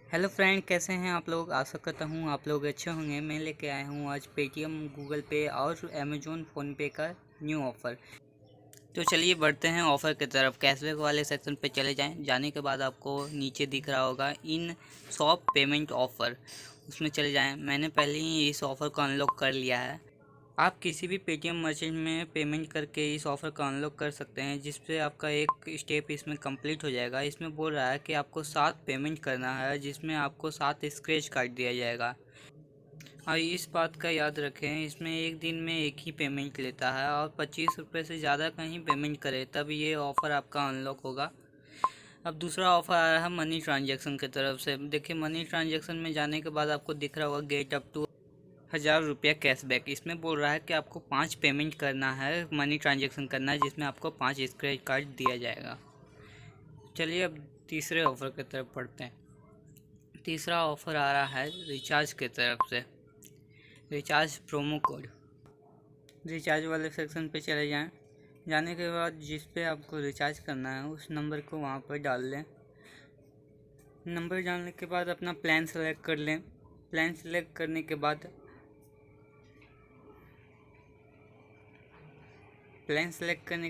Hello friend, कैसे हैं आप लोग। आशा करता हूँ आप लोग अच्छे होंगे। मैं लेके आया हूँ आज पेटीएम, गूगल पे और अमेजोन फ़ोनपे का न्यू ऑफ़र। तो चलिए बढ़ते हैं ऑफ़र की तरफ। कैशबैक वाले सेक्शन पे चले जाएं। जाने के बाद आपको नीचे दिख रहा होगा इन शॉप पेमेंट ऑफ़र, उसमें चले जाएं। मैंने पहले ही इस ऑफ़र को अनलॉक कर लिया है। आप किसी भी पेटीएम मर्चेंट में पेमेंट करके इस ऑफ़र का अनलॉक कर सकते हैं, जिससे आपका एक स्टेप इसमें कंप्लीट हो जाएगा। इसमें बोल रहा है कि आपको 7 पेमेंट करना है, जिसमें आपको 7 स्क्रैच कार्ड दिया जाएगा। और इस बात का याद रखें, इसमें एक दिन में एक ही पेमेंट लेता है और 25 रुपये से ज़्यादा कहीं पेमेंट करे तब ये ऑफ़र आपका अनलॉक होगा। अब दूसरा ऑफ़र आ रहा है मनी ट्रांजैक्शन की तरफ से। देखिए, मनी ट्रांजैक्शन में जाने के बाद आपको दिख रहा होगा गेट अप टू 1000 रुपया कैशबैक। इसमें बोल रहा है कि आपको 5 पेमेंट करना है, मनी ट्रांजैक्शन करना है, जिसमें आपको 5 स्क्रैच कार्ड दिया जाएगा। चलिए अब तीसरे ऑफ़र की तरफ बढ़ते हैं। तीसरा ऑफ़र आ रहा है रिचार्ज की तरफ से। रिचार्ज प्रोमो कोड, रिचार्ज वाले सेक्शन पे चले जाएं। जाने के बाद जिस पे आपको रिचार्ज करना है उस नंबर को वहाँ पर डाल लें। नंबर डालने के बाद अपना प्लान सेलेक्ट कर लें। प्लान सेलेक्ट करने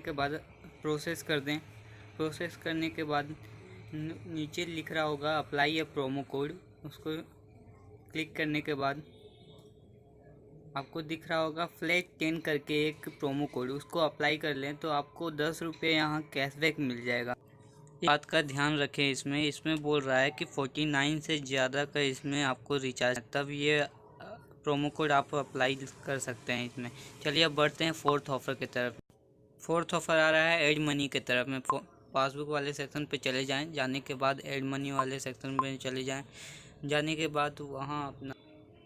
के बाद प्रोसेस कर दें। प्रोसेस करने के बाद नीचे लिख रहा होगा अप्लाई ए प्रोमो कोड, उसको क्लिक करने के बाद आपको दिख रहा होगा फ्लैट 10 करके एक प्रोमो कोड, उसको अप्लाई कर लें तो आपको 10 रुपये यहाँ कैशबैक मिल जाएगा। इस बात का ध्यान रखें, इसमें बोल रहा है कि 49 से ज़्यादा का इसमें आपको रिचार्ज, तब ये प्रोमो कोड आप अप्लाई कर सकते हैं इसमें। चलिए अब बढ़ते हैं फोर्थ ऑफ़र की तरफ। फोर्थ ऑफ़र आ रहा है ऐड मनी की तरफ में। पासबुक वाले सेक्शन पे चले जाएं। जाने के बाद ऐड मनी वाले सेक्शन पे चले जाएं। जाने के बाद वहाँ अपना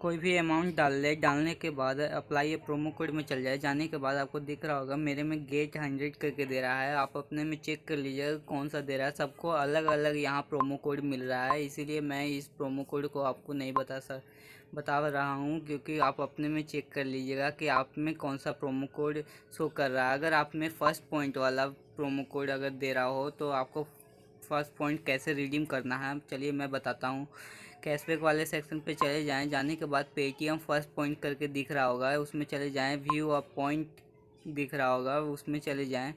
कोई भी अमाउंट डाल ले। डालने के बाद अप्लाई प्रोमो कोड में चल जाए। जाने के बाद आपको दिख रहा होगा मेरे में गेट 100 करके दे रहा है। आप अपने में चेक कर लीजिएगा कौन सा दे रहा है। सबको अलग अलग यहाँ प्रोमो कोड मिल रहा है, इसीलिए मैं इस प्रोमो कोड को आपको नहीं बता रहा हूँ, क्योंकि आप अपने में चेक कर लीजिएगा कि आप में कौन सा प्रोमो कोड शो कर रहा है। अगर आप में फर्स्ट पॉइंट वाला प्रोमो कोड अगर दे रहा हो तो आपको फर्स्ट पॉइंट कैसे रिडीम करना है, चलिए मैं बताता हूँ। कैशबैक वाले सेक्शन पे चले जाएं। जाने के बाद पेटीएम फर्स्ट पॉइंट करके दिख रहा होगा, उसमें चले जाएं। व्यू अ पॉइंट दिख रहा होगा, उसमें चले जाएं।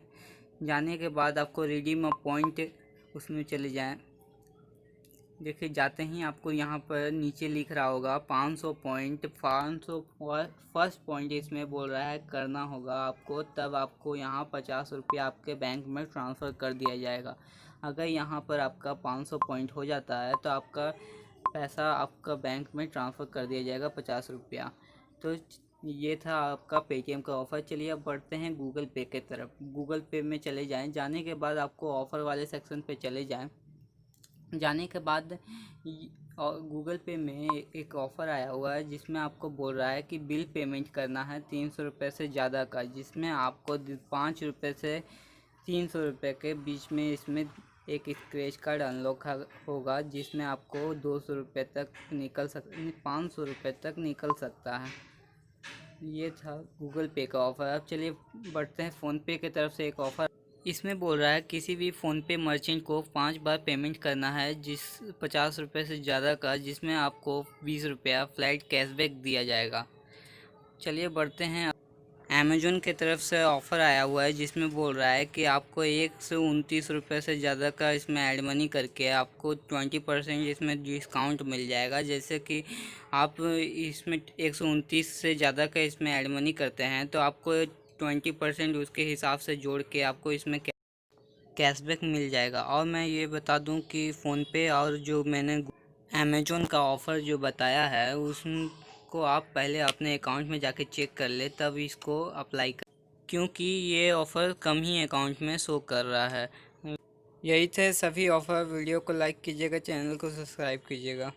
जाने के बाद आपको रिडीम अ पॉइंट, उसमें चले जाएं। देखिए, जाते ही आपको यहाँ पर नीचे लिख रहा होगा 500 पॉइंट। 500 फर्स्ट पॉइंट इसमें बोल रहा है करना होगा आपको, तब आपको यहाँ 50 रुपया आपके बैंक में ट्रांसफ़र कर दिया जाएगा। अगर यहाँ पर आपका 500 पॉइंट हो जाता है तो आपका पैसा आपका बैंक में ट्रांसफ़र कर दिया जाएगा 50 रुपया। तो ये था आपका पेटीएम का ऑफ़र। चलिए अब बढ़ते हैं गूगल पे की तरफ। गूगल पे में चले जाएं। जाने के बाद आपको ऑफ़र वाले सेक्शन पे चले जाएं। जाने के बाद और गूगल पे में एक ऑफ़र आया हुआ है, जिसमें आपको बोल रहा है कि बिल पेमेंट करना है 300 रुपये से ज़्यादा का, जिसमें आपको 5 रुपये से 300 रुपये के बीच में इसमें एक स्क्रैच कार्ड अनलॉक होगा, जिसमें आपको 200 रुपये तक 500 रुपये तक निकल सकता है। ये था गूगल पे का ऑफ़र। अब चलिए बढ़ते हैं फ़ोनपे की तरफ से एक ऑफ़र। इसमें बोल रहा है किसी भी फ़ोनपे मर्चेंट को 5 बार पेमेंट करना है, 50 रुपये से ज़्यादा का, जिसमें आपको 20 रुपया फ्लैट कैशबैक दिया जाएगा। चलिए बढ़ते हैं। अमेजोन की तरफ से ऑफ़र आया हुआ है, जिसमें बोल रहा है कि आपको 129 रुपये से ज़्यादा का इसमें ऐड मनी करके आपको 20% इसमें डिस्काउंट मिल जाएगा। जैसे कि आप इसमें 129 से ज़्यादा का इसमें ऐड मनी करते हैं तो आपको 20% उसके हिसाब से जोड़ के आपको इसमें कैशबैक मिल जाएगा। और मैं ये बता दूं कि फ़ोनपे और जो मैंने अमेजोन का ऑफ़र जो बताया है उसको आप पहले अपने अकाउंट में जाके चेक कर ले, तब इसको अप्लाई कर, क्योंकि ये ऑफ़र कम ही अकाउंट में शो कर रहा है। यही थे सभी ऑफ़र। वीडियो को लाइक कीजिएगा, चैनल को सब्सक्राइब कीजिएगा।